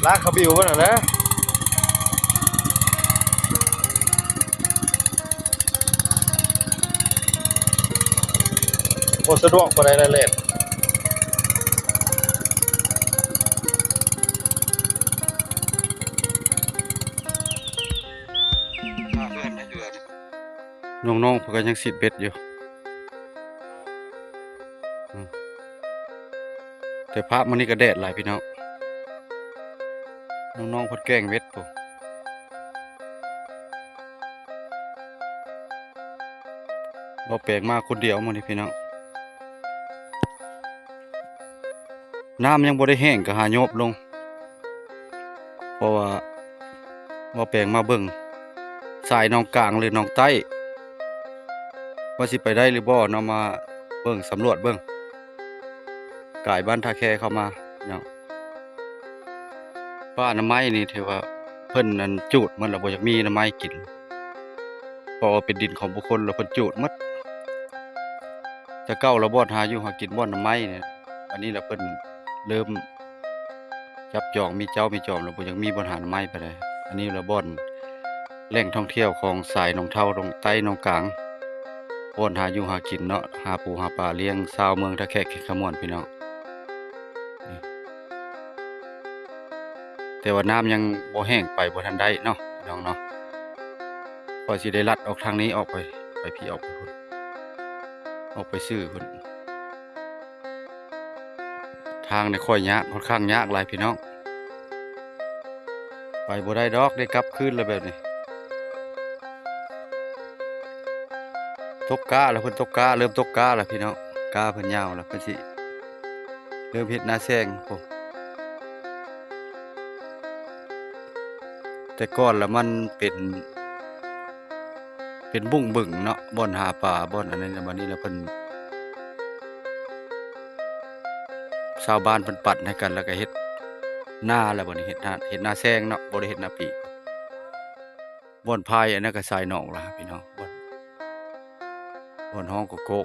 ลากขบิวกันนะโอสะดวกไปได้เลยน้องๆเพื่อนยังสิดเบ็ดอยู่แต่พระมันนี่ก็แดดหลายพี่น้องน้องๆเพื่อนแกล้งเบ็ดปุ๊บ่แปลกมากคนเดียวมันนี่พี่น้องน้ำยังบ่ได้แห้งก็หาโยบลงเพราะว่าบ่แปลงมาเบิ่งสายน้องกลางหรือน้องใต้ว่าสิไปได้หรือบ่เนาะมาเบิ่งสำรวจเบิ่งกายบ้านท่าแคเข้ามาเนาะป้าน้ำไม้นี่ถือว่าเพิ่นนั้นจูดมันแล้วบ่อยากมีน้ำไม้กินเพราะว่าเป็นดินของบุคคลแล้วเพิ่นจูดหมดแต่เก่าเราบ่หาอยู่หากินบ่น้ำไม้เนี่ยอันนี้ล่ะเพิ่นเริ่มจับจองมีเจ้ามีจอมแล้วบ่อยากมีบ่หาน้ำไม้ไปได้อันนี้ละบ่อนแหล่งท่องเที่ยวของสายหนองเท่าตรงใต้หนองกลางบ่อนหาอยู่หากินเนาะหาปูหาปลาเลี้ยงชาวเมืองท่าแขกเขตขมวนพี่น้องแต่ว่าน้ำยังบ่แห้งไปบ่ทันได้เนาะพี่น้องเนาะพอสิได้ลัดออกทางนี้ออกไปพี่ออกไปพุ่นออกไปซื้อพุ่นทางเนี่ยค่อยยากค่อนข้างยากหลายพี่น้องไปบ่ได้ดอกได้กลับคืนแล้วแบบนี้ตกกาแล้วเพิ่นตกกาเริ่มตกกาแล้วพี่น้องกาเพิ่นยาวแล้วเพิ่นสิเริ่มเฮ็ดนาแซงพุ่นแต่ก่อนแล้วมันเป็นบุ้งบึ่งเนาะบ่อนหาปลาบ่อนอันนั้นบัดนี้แล้วเพิ่นชาวบ้านเพิ่นปัดให้กันแล้วก็เฮ็ดนาแล้วบัดนี้เฮ็ดนาแซงเนาะบ่ได้เฮ็ดนาปีบ่อนพายอันนั้นก็สายหนองล่ะพี่น้องบ่อนห้องโกโก้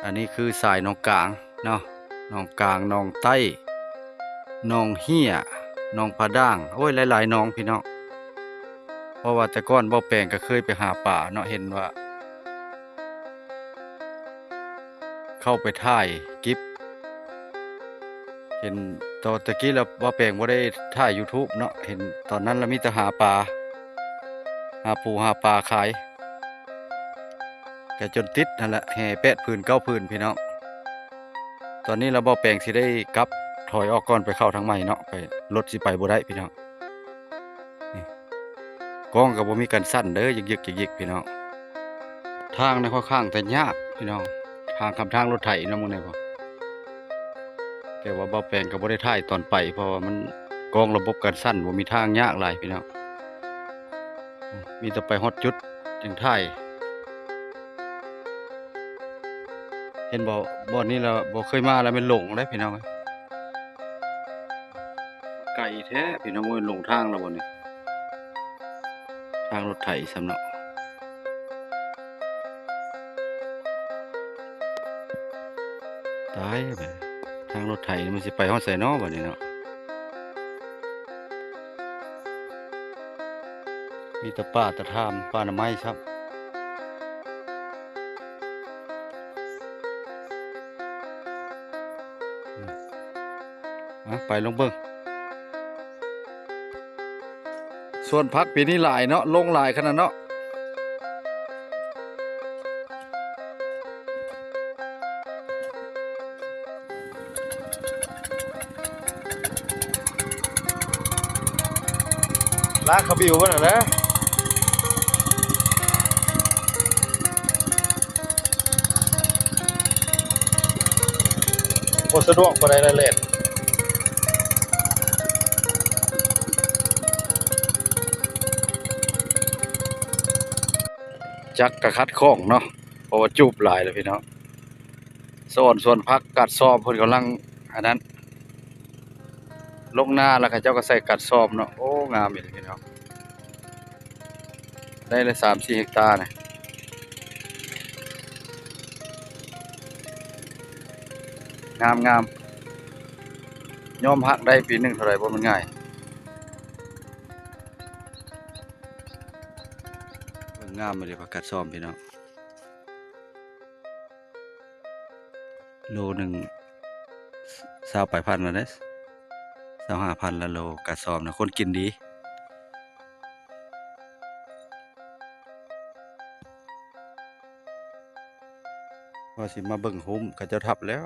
อันนี้คือสายหนองกลางเนาะหนองกลางหนองใต้หนองเหี้ยหนองผาด่างโอ้ยหลายๆหนองพี่น้องเพราะว่าแต่ก่อนบ่แปลงก็เคยไปหาป่าเนาะเห็นว่าเข้าไปถ่ายคลิปเห็นตอนตะกี้แล้วบ่แปลงบ่ได้ถ่าย YouTube เนาะเห็นตอนนั้นเรามีแต่หาปลาหาปูหาปลาขายก็จนติดนั่นแหละแห่8 ผืน 9 ผืนพี่น้องตอนนี้เราบ่แปลงสิได้กลับถอยออกก่อนไปเข้าทางใหม่เนาะไปรถสิไปบ่ได้พี่น้องนี่กล้องก็บ่มีกันสั่นเด้อยึกๆพี่น้องทางในค่อนข้างแต่ยากพี่น้องทางทางรถไถนำหมู่นี่บ่แต่ว่าบ่แปลงก็บ่ได้ถ่ายตอนไปเพราะว่ามันกล้องระบบกันสั่นบ่มีทางยากหลายพี่น้องมีแต่ไปฮอดจุดจึงถ่ายเห็นบ่อนนี้เราบ่เคยมาแล้วมันหลงได้พี่น้องไกลแท้พี่น้องมันหลงทางแล้วบ่นี่ทางรถไถสำเนาะตายแบบทางรถไถมันสิไปฮอดไสน้อบัดนี้เนาะมีแต่ป่าตะทามป่าหน่อไม้ครับไปลงเบิ่งส่วนพักปีนี้หลายเนาะลงหลายขนาดเนาะลากขบิวกันนะโอสะดวกไปได้เลยจักกระคัดข้องเนาะเพราะว่าจูบหลายเลยพี่น้องส่วนพักกัดซอมเพิ่นกำลังอันนั้นลงหน้าแล้วก็เจ้าก็ใส่กัดซอมเนาะโอ้งามอีหลีพี่น้องได้เลย3-4 เฮกตาร์เนี่ยงาม ยอมหักได้ปีหนึงเท่าไหร่บ่มันง่ายเบิ่งงามเลยผักกาดซ้อมพี่น้องโลหนึง20ปลายพันแล้วเด้25,000ละโลกาดซ้อมนะคนกินดีว่าสิมาเบิ่งหุ้มก็เจ้าทับแล้ว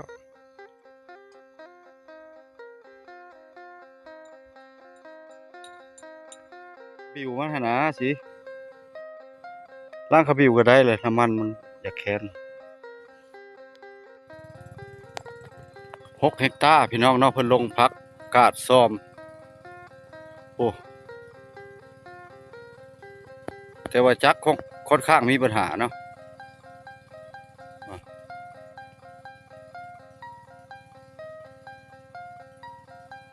บิวมันหั่นนะสิล้างเขาบิวก็ได้เลยน้ำมันมันอยากแค้น6 เฮกตาร์พี่น้องเนาะเพิ่นลงพักกาดซ้อมโอ้แต่ว่าจักค่อนข้างมีปัญหาเนาะ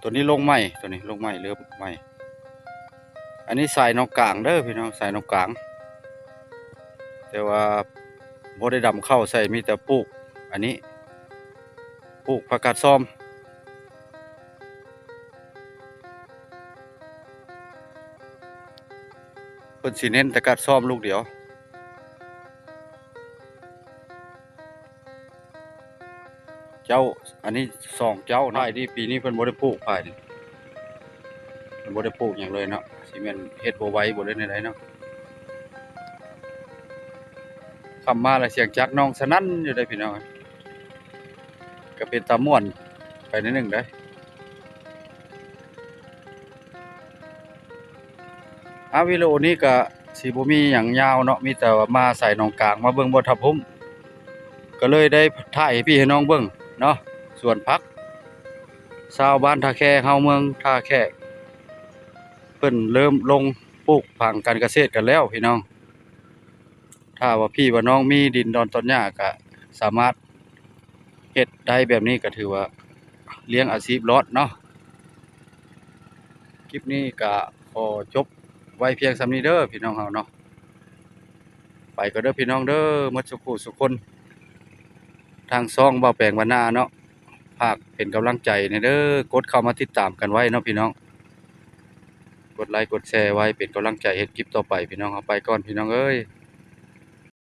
ตัวนี้ลงใหม่ตัวนี้ลงใหม่เริ่มใหม่อันนี้สายนอกกลางเด้อพี่น้องสายนอกกลางแต่ว่าบ่ได้ดำเข้าใส่มีแต่ปลูกอันนี้ปลูกผักกาดซ้อมเพิ่นสิเน้นแต่กาดซ้อมลูกเดียวเจ้าอันนี้2เจ้าท้ายนี่ปีนี้เพิ่นบ่ได้ปลูกภายนี่เพิ่นบ่ได้ปลูกหยังเลยเนาะสิแม่นเฮ็ดบ่ไหวบ่ได้แนวใดเนาะคำมาแล้วเสียงจักน้องสนั่นอยู่ได้อพี่น้องก็เป็นตาม่วนไปนิดหนึงได้อวิดีโอนี้ก็สิบ่มีหยังยาวเนาะมีแต่ว่ามาใส่นองกลางมาเบิ่งบ่ทับผม ก็เลยได้ถ่ายให้พี่ให้น้องเบิ่งเนาะสวนผักชาวบ้านท่าแค่เฮาเมืองท่าแค่เพิ่นเริ่มลงปลูกผังการเกษตรกันแล้วพี่น้องถ้าว่าพี่ว่าน้องมีดินดอนต้นหญ้าก็สามารถเฮ็ดได้แบบนี้ก็ถือว่าเลี้ยงอาชีพรอดเนาะคลิปนี้ก็ขอจบไว้เพียงส่ำนี้เด้อพี่น้องเฮาเนาะไปก็เด้อพี่น้องเด้อหมดสุขุสุคน ทางช่องเบาแปลงบ้านนาเนาะฝากเป็นกำลังใจในเด้อกดเข้ามาติดตามกันไว้เนาะพี่น้องกดไลค์กดแชร์ไว้เป็นกำลังใจเฮ็ดคลิปต่อไปพี่น้องเอาไปก่อนพี่น้องเอ้ย